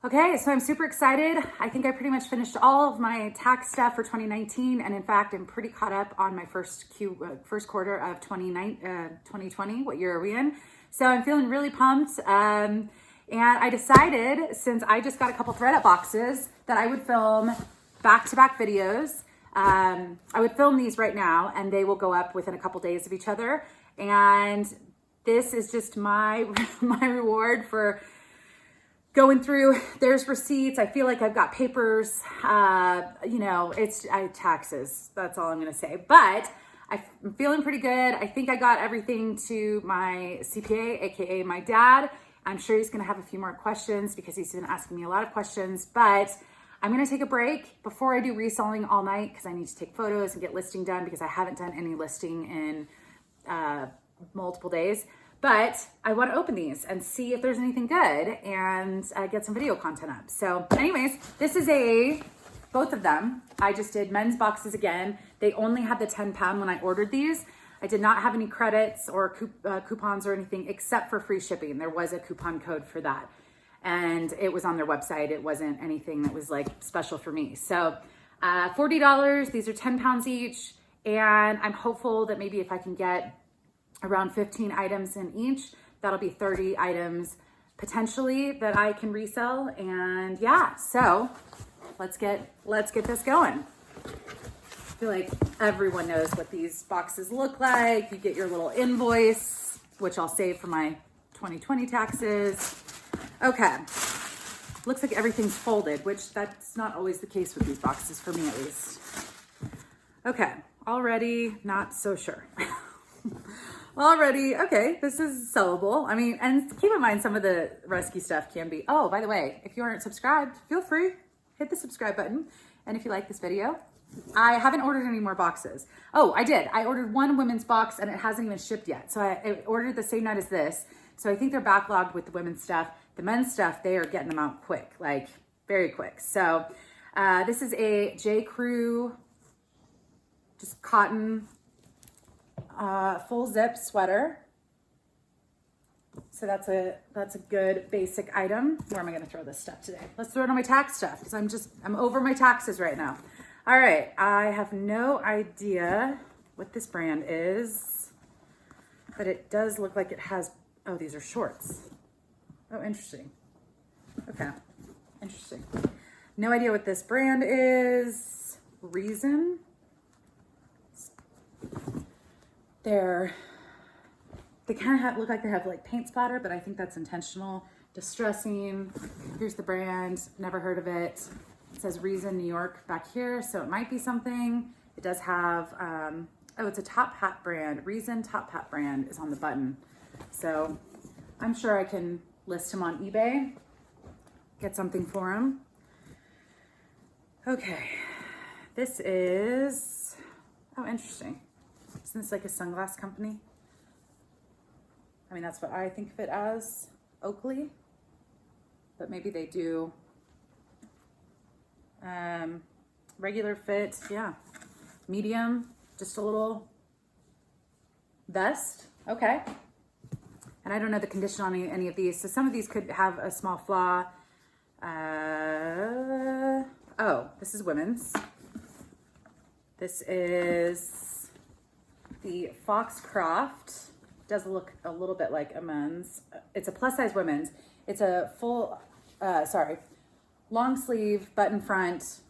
Okay, so I'm super excited. I think I pretty much finished all of my tax stuff for 2019, and in fact, I'm pretty caught up on my first quarter of 2020. What year are we in? So I'm feeling really pumped. And I decided, since I just got a couple ThredUp boxes, that I would film back-to-back videos. I would film these right now, and they will go up within a couple days of each other. And this is just my reward for going through. There's receipts. I feel like I've got papers. It's taxes. That's all I'm going to say. But I'm feeling pretty good. I think I got everything to my CPA, aka my dad. I'm sure he's going to have a few more questions because he's been asking me a lot of questions. But I'm going to take a break before I do reselling all night because I need to take photos and get listing done because I haven't done any listing in multiple days. But I want to open these and see if there's anything good and get some video content up. So anyways, this is both of them. I just did men's boxes again. They only had the 10 pound when I ordered these. I did not have any credits or coupons or anything except for free shipping. There was a coupon code for that. And it was on their website. It wasn't anything that was like special for me. So $40, these are 10 pounds each. And I'm hopeful that maybe if I can get around 15 items in each, that'll be 30 items potentially that I can resell. And yeah, so let's get this going. I feel like everyone knows what these boxes look like. You get your little invoice, which I'll save for my 2020 taxes. Okay, looks like everything's folded, which that's not always the case with these boxes, for me at least. Okay, already not so sure. Already, okay, this is sellable. I mean, and keep in mind some of the rescue stuff can be, oh, by the way, if you aren't subscribed, feel free, hit the subscribe button. And if you like this video, I haven't ordered any more boxes. Oh, I did. I ordered one women's box and it hasn't even shipped yet. So I ordered the same night as this. So I think they're backlogged with the women's stuff. The men's stuff, they are getting them out quick, like very quick. So this is a J. Crew, just cotton, full zip sweater. So that's a good basic item. Where am I going to throw this stuff today? Let's throw it on my tax stuff because I'm over my taxes right now. All right, I have no idea what this brand is, but it does look like it has, oh, these are shorts. Oh, interesting. Okay, interesting. No idea what this brand is. Reason. They kind of look like they have like paint splatter, but I think that's intentional. Distressing. Here's the brand. Never heard of it. It says Reason New York back here, so it might be something. It does have, oh, it's a top hat brand. Reason top hat brand is on the button. So I'm sure I can list him on eBay, get something for him. Okay, this is, oh, interesting. Isn't this like a sunglass company? I mean, that's what I think of it as, Oakley, but maybe they do regular fit, yeah, medium, just a little vest, okay. And I don't know the condition on any of these, so some of these could have a small flaw. Oh, this is women's. This is the Foxcroft. Does look a little bit like a men's. It's a plus size women's. It's a full, long sleeve button front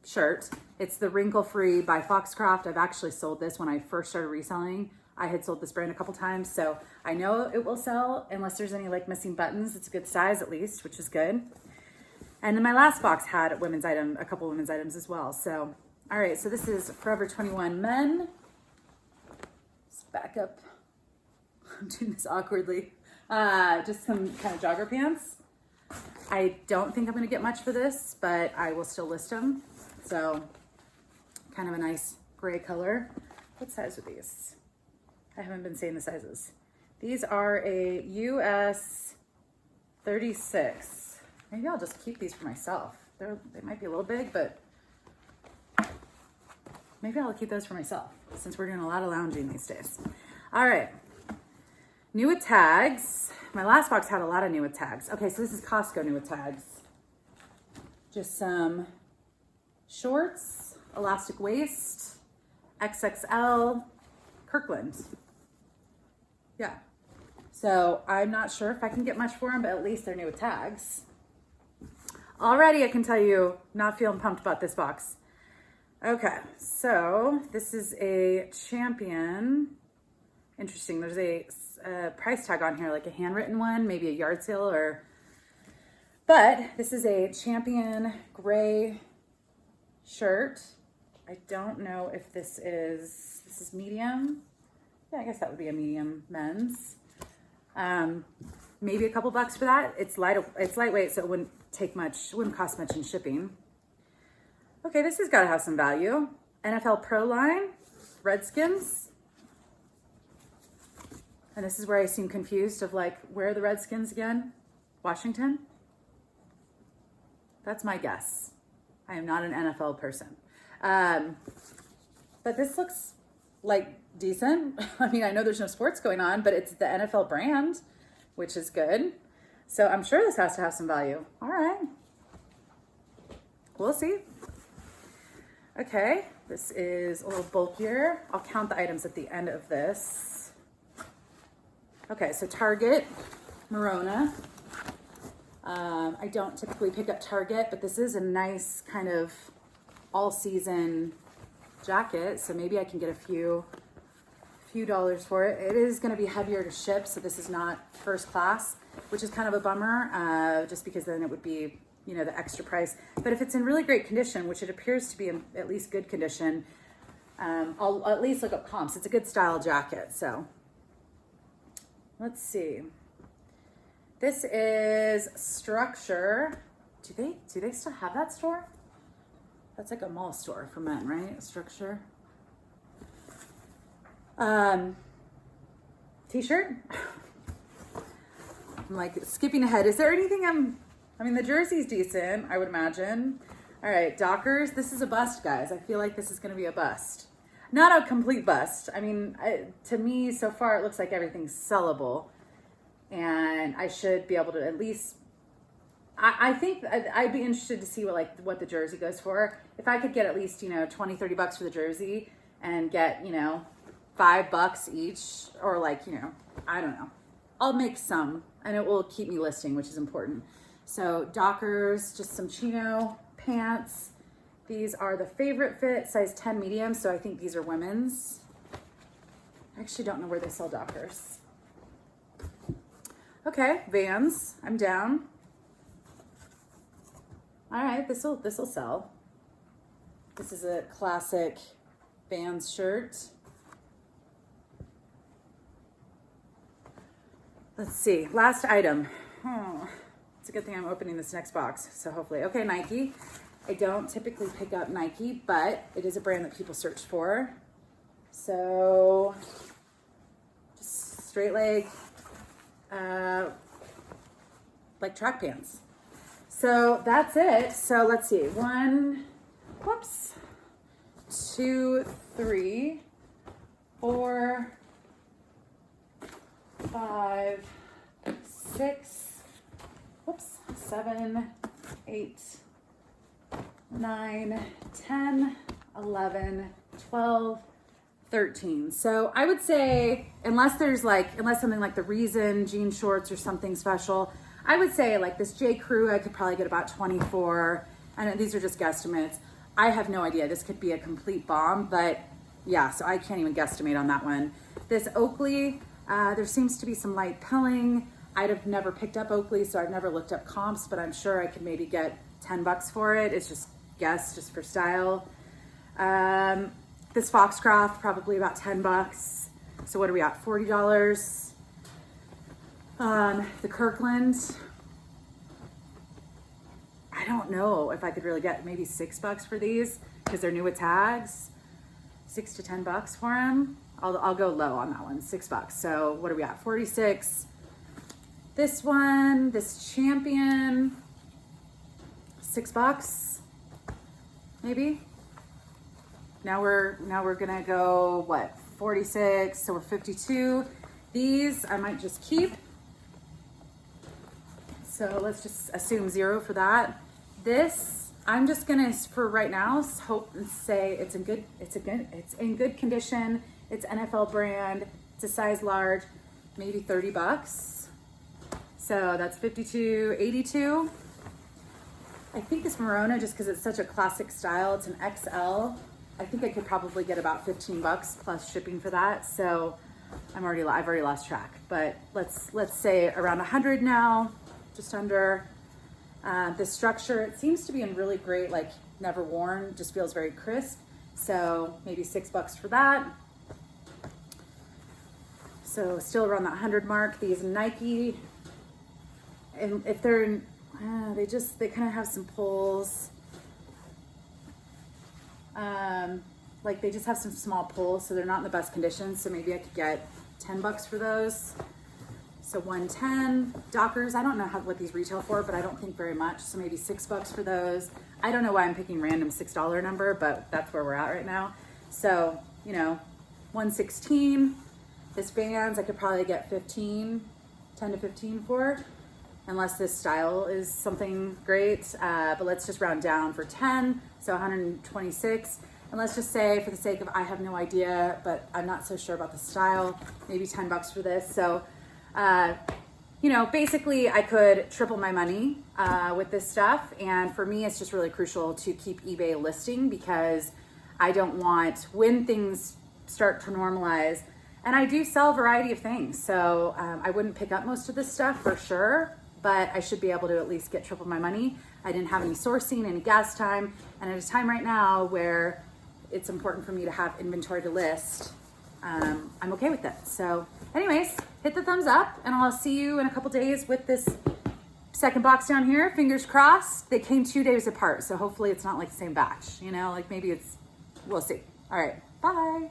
shirt. It's the wrinkle free by Foxcroft. I've actually sold this when I first started reselling. I had sold this brand a couple times, so I know it will sell unless there's any like missing buttons. It's a good size at least, which is good. And then my last box had a couple women's items as well. So, all right, so this is Forever 21 Men. Let's back up. I'm doing this awkwardly. Just some kind of jogger pants. I don't think I'm gonna get much for this, but I will still list them. So, kind of a nice gray color. What size are these? I haven't been saying the sizes. These are a US 36. Maybe I'll just keep these for myself. They might be a little big, but maybe I'll keep those for myself since we're doing a lot of lounging these days. All right, new with tags. My last box had a lot of new with tags. Okay, so this is Costco new with tags. just some shorts, elastic waist, XXL, Kirkland. Yeah. So I'm not sure if I can get much for them, but at least they're new with tags. Already I can tell you, not feeling pumped about this box. Okay, so this is a Champion. Interesting, there's a price tag on here, like a handwritten one, maybe a yard sale but this is a Champion gray shirt. I don't know if this is medium. Yeah, I guess that would be a medium men's. Maybe a couple bucks for that. It's lightweight, so it wouldn't cost much in shipping. Okay, this has got to have some value. NFL Pro line, Redskins. And this is where I seem confused of like, where are the Redskins again? Washington? That's my guess. I am not an NFL person. But this looks like decent. I mean, I know there's no sports going on, but it's the NFL brand, which is good. So I'm sure this has to have some value. All right. We'll see. Okay, this is a little bulkier. I'll count the items at the end of this. Okay, so Target, Merona. I don't typically pick up Target, but this is a nice kind of all-season jacket, so maybe I can get a few dollars for it. It is going to be heavier to ship, so this is not first class, which is kind of a bummer, just because then it would be, you know, the extra price. But if it's in really great condition, which it appears to be in at least good condition, I'll at least look up comps. It's a good style jacket, so let's see. This is Structure. Do they still have that store? That's like a mall store for men, right? Structure. T-shirt. I'm like skipping ahead. Is there anything I mean, the jersey's decent, I would imagine. All right, Dockers. This is a bust, guys. I feel like this is going to be a bust. Not a complete bust. I mean, to me, so far, it looks like everything's sellable. And I should be able to at least, I think I'd be interested to see what the jersey goes for. If I could get at least, you know, 20, 30 bucks for the jersey and get, you know, $5 each, or like, you know, I don't know. I'll make some, and it will keep me listing, which is important. So Dockers, just some chino pants. These are the Favorite Fit, size 10 medium, so I think these are women's. I actually don't know where they sell Dockers. Okay, Vans, I'm down. All right, this'll sell. This is a classic Vans shirt. Let's see, last item. Oh, it's a good thing I'm opening this next box, so hopefully. Okay, Nike. I don't typically pick up Nike, but it is a brand that people search for. So, just straight leg, like track pants. So that's it. So let's see. 1, 2, 3, 4, 5, 6, 7, 8, 9, 10, 11, 12, 13. So I would say, unless something like the Reason jean shorts or something special, I would say like this J. Crew, I could probably get about 24. And these are just guesstimates. I have no idea. This could be a complete bomb, but yeah, so I can't even guesstimate on that one. This Oakley, there seems to be some light pilling. I'd have never picked up Oakley, so I've never looked up comps, but I'm sure I could maybe get 10 bucks for it. It's just guess, just for style. This Foxcroft, probably about 10 bucks. So what are we at? $40. The Kirkland, I don't know if I could really get maybe $6 for these because they're new with tags. 6 to 10 bucks for them. I'll go low on that one, $6. So what are we at? 46. This one, this Champion, $6, maybe. Now we're gonna go what? 46. So we're 52. These I might just keep. So let's just assume 0 for that. This I'm just gonna, for right now, hope and say it's in good condition. It's NFL brand. It's a size large, maybe 30 bucks. So that's 52.82. I think this Merona, just because it's such a classic style, it's an XL. I think I could probably get about 15 bucks plus shipping for that. So I've already lost track, but let's say around 100 now, just under. The structure, it seems to be in really great, like never worn, just feels very crisp. So maybe 6 bucks for that. So still around that 100 mark. These Nike, and if they're in, they kind of have some pulls. Like they just have some small pulls, so they're not in the best condition. So maybe I could get 10 bucks for those. So 110. Dockers, I don't know what these retail for, but I don't think very much. So maybe 6 bucks for those. I don't know why I'm picking random $6 number, but that's where we're at right now. So, 116. This Vans, I could probably get 10 to 15 for, unless this style is something great. But let's just round down for 10. So 126. And let's just say, for the sake of, I have no idea, but I'm not so sure about the style, maybe 10 bucks for this. So, basically I could triple my money with this stuff. And for me, it's just really crucial to keep eBay listing, because I don't want, when things start to normalize, and I do sell a variety of things. So I wouldn't pick up most of this stuff for sure, but I should be able to at least get triple my money. I didn't have any sourcing, any gas time, and at a time right now where it's important for me to have inventory to list, I'm okay with it. So anyways, hit the thumbs up, and I'll see you in a couple days with this second box down here. Fingers crossed. They came 2 days apart, so hopefully it's not like the same batch, like maybe we'll see. All right, bye.